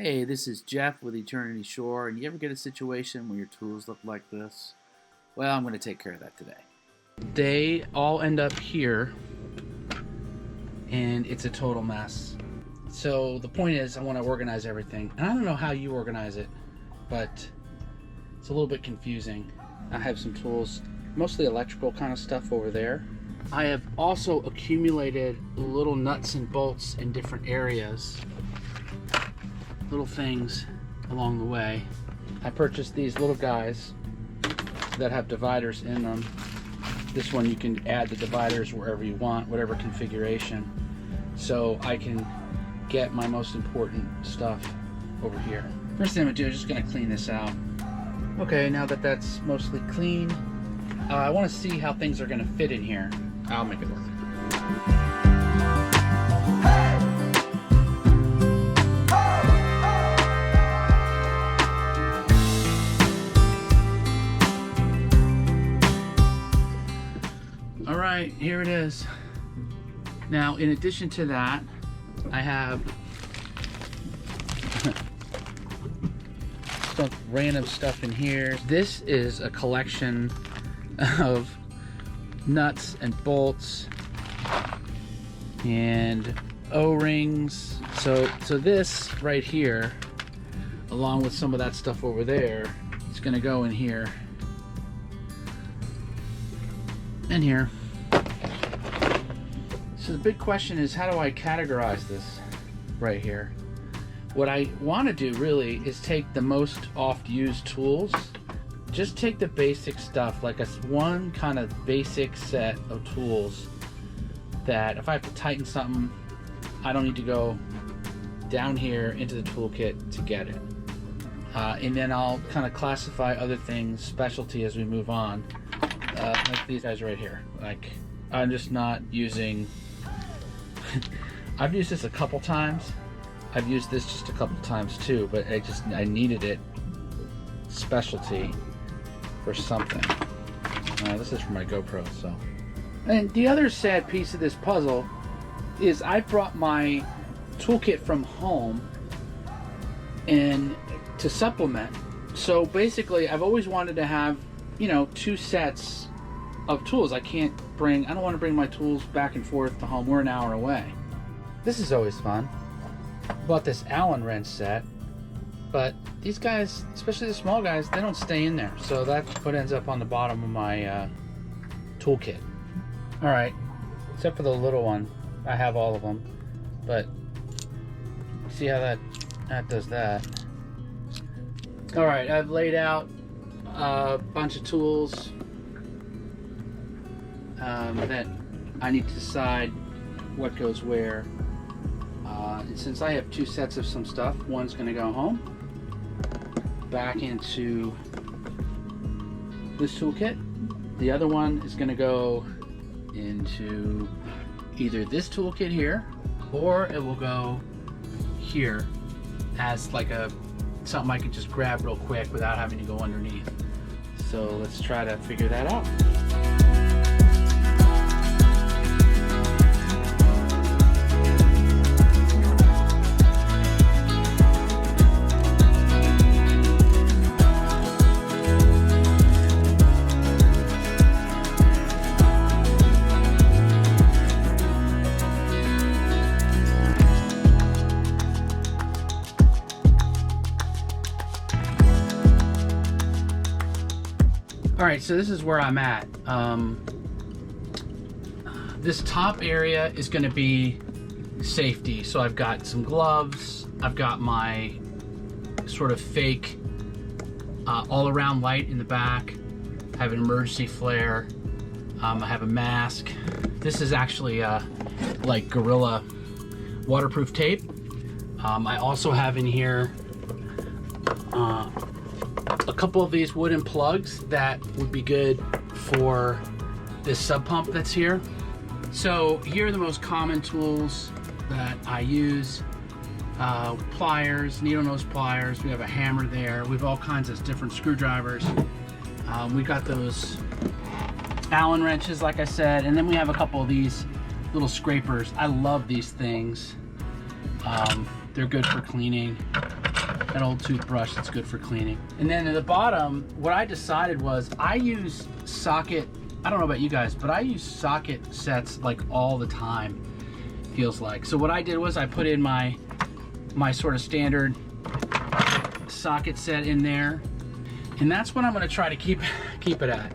Hey, this is Jeff with Eternity Shore, and you ever get a situation where your tools look like this? Well, I'm going to take care of that today. They all end up here, and it's a total mess. So the point is, I want to organize everything. And I don't know how you organize it, but it's a little bit confusing. I have some tools, mostly electrical kind of stuff over there. I have also accumulated little nuts and bolts in different areas. Little things along the way. I purchased these little guys that have dividers in them. This one you can add the dividers wherever you want, whatever configuration. So I can get my most important stuff over here. First thing I'm gonna do is just gonna clean this out. Okay, now that that's mostly clean, I wanna see how things are gonna fit in here. I'll make it work. Alright, here it is. Now, in addition to that, I have some random stuff in here. This is a collection of nuts and bolts and O-rings. So this right here, along with some of that stuff over there, is gonna go in here and here. So the big question is, how do I categorize this right here? What I want to do really is take the most oft used tools, just take the basic stuff, like one kind of basic set of tools that if I have to tighten something, I don't need to go down here into the toolkit to get it. And then I'll kind of classify other things, specialty, as we move on. Like these guys right here. Like, I'm just not using I've used this a couple times. I've used this just a couple times too, but I needed it specialty for something. This is for my GoPro, so. And the other sad piece of this puzzle is I brought my toolkit from home and to supplement. So basically, I've always wanted to have, you know, two sets of tools. I don't want to bring my tools back and forth to home. We're an hour away. This is always fun. Bought this Allen wrench set, but these guys, especially the small guys, they don't stay in there. So that's what ends up on the bottom of my toolkit. All right, except for the little one, I have all of them. But see how that does that. All right, I've laid out a bunch of tools that I need to decide what goes where. And since I have two sets of some stuff, one's going to go home, back into this toolkit. The other one is going to go into either this toolkit here, or it will go here as like something I can just grab real quick without having to go underneath. So let's try to figure that out. Alright, so this is where I'm at. This top area is going to be safety. So I've got some gloves, I've got my sort of fake all-around light in the back, I have an emergency flare, I have a mask. This is actually like Gorilla waterproof tape. I also have in here a couple of these wooden plugs that would be good for this sub pump that's here. So here are the most common tools that I use. Pliers, needle nose pliers, we have a hammer there, we have all kinds of different screwdrivers. We got those Allen wrenches, like I said, and then we have a couple of these little scrapers. I love these things. They're good for cleaning. That old toothbrush that's good for cleaning. And then at the bottom, what I decided was I use socket, I don't know about you guys, but I use socket sets like all the time, feels like. So what I did was I put in my sort of standard socket set in there, and that's what I'm going to try to keep it at.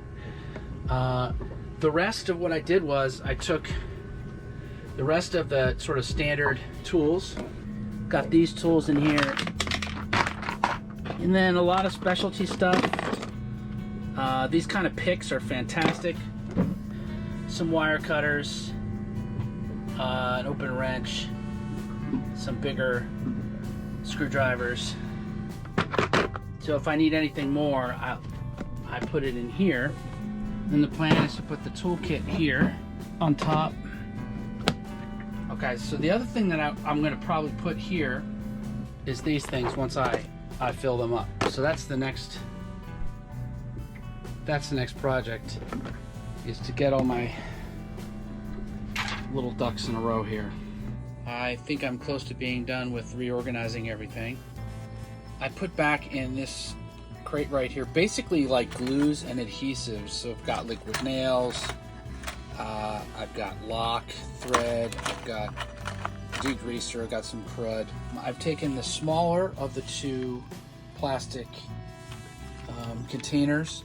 The rest of what I did was I took the rest of the sort of standard tools, got these tools in here, and then a lot of specialty stuff. These kind of picks are fantastic. Some wire cutters, an open wrench, some bigger screwdrivers. So if I need anything more, I put it in here. Then the plan is to put the toolkit here on top. Okay, so the other thing that I'm going to probably put here is these things once I fill them up. So that's the next project, is to get all my little ducks in a row here. I think I'm close to being done with reorganizing everything. I put back in this crate right here basically like glues and adhesives. So I've got liquid nails, I've got lock, thread, I've got degreaser, I've got some crud. I've taken the smaller of the two plastic containers,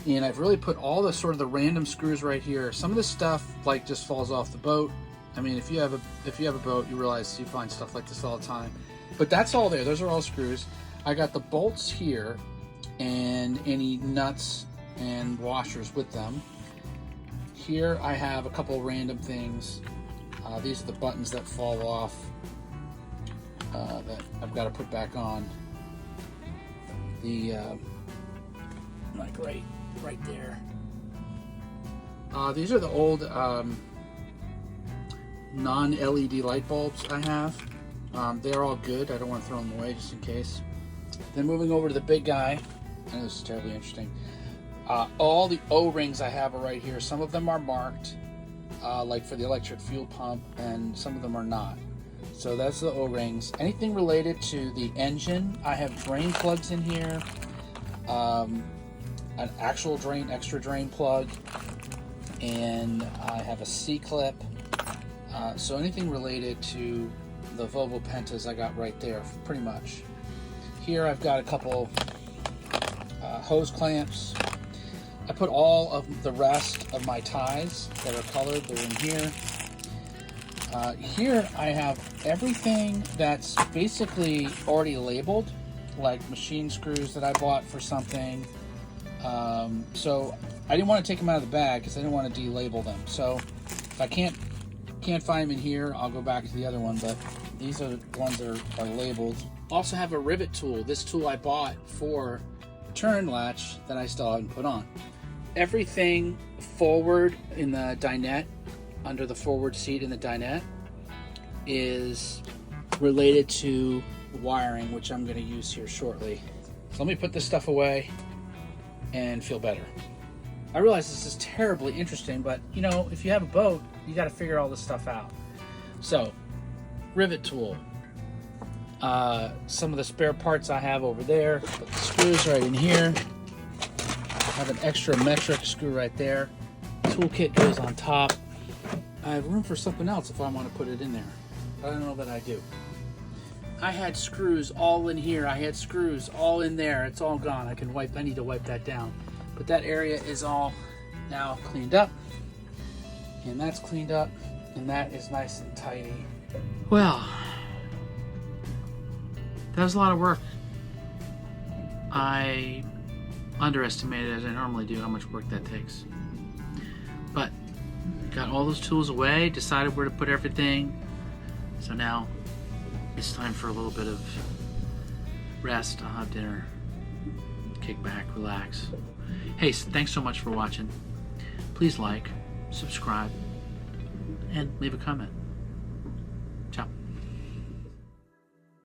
and I've really put all the sort of the random screws right here. Some of this stuff like just falls off the boat. I mean, if you have a boat, you realize you find stuff like this all the time. But that's all there. Those are all screws. I got the bolts here and any nuts and washers with them. Here I have a couple random things. These are the buttons that fall off that I've got to put back on. The like right there. These are the old non-LED light bulbs I have. They're all good. I don't want to throw them away just in case. Then moving over to the big guy. I know this is terribly interesting. All the O-rings I have are right here. Some of them are marked, like for the electric fuel pump, and some of them are not. So that's the O-rings. Anything related to the engine, I have drain plugs in here. An actual drain, extra drain plug, and I have a C-clip. So anything related to the Volvo Pentas I got right there, pretty much. Here I've got a couple hose clamps. I put all of the rest of my ties that are colored, they're in here. Here I have everything that's basically already labeled, like machine screws that I bought for something. So I didn't want to take them out of the bag because I didn't want to delabel them. So if I can't find them in here, I'll go back to the other one, but these are the ones that are labeled. Also have a rivet tool. This tool I bought for the turn latch that I still haven't put on. Everything forward in the dinette, under the forward seat in the dinette, is related to wiring, which I'm going to use here shortly. So let me put this stuff away and feel better. I realize this is terribly interesting, but you know, if you have a boat, you got to figure all this stuff out. So, rivet tool. Some of the spare parts I have over there. Put the screws right in here. I have an extra metric screw right there. Toolkit goes on top. I have room for something else if I want to put it in there. But I don't know that I do. I had screws all in here. I had screws all in there. It's all gone. I need to wipe that down. But that area is all now cleaned up. And that's cleaned up. And that is nice and tidy. Well, that was a lot of work. I underestimated, as I normally do, how much work that takes. But got all those tools away, decided where to put everything. So now it's time for a little bit of rest. I'll have dinner, kick back, relax. Hey, thanks so much for watching. Please like, subscribe, and leave a comment.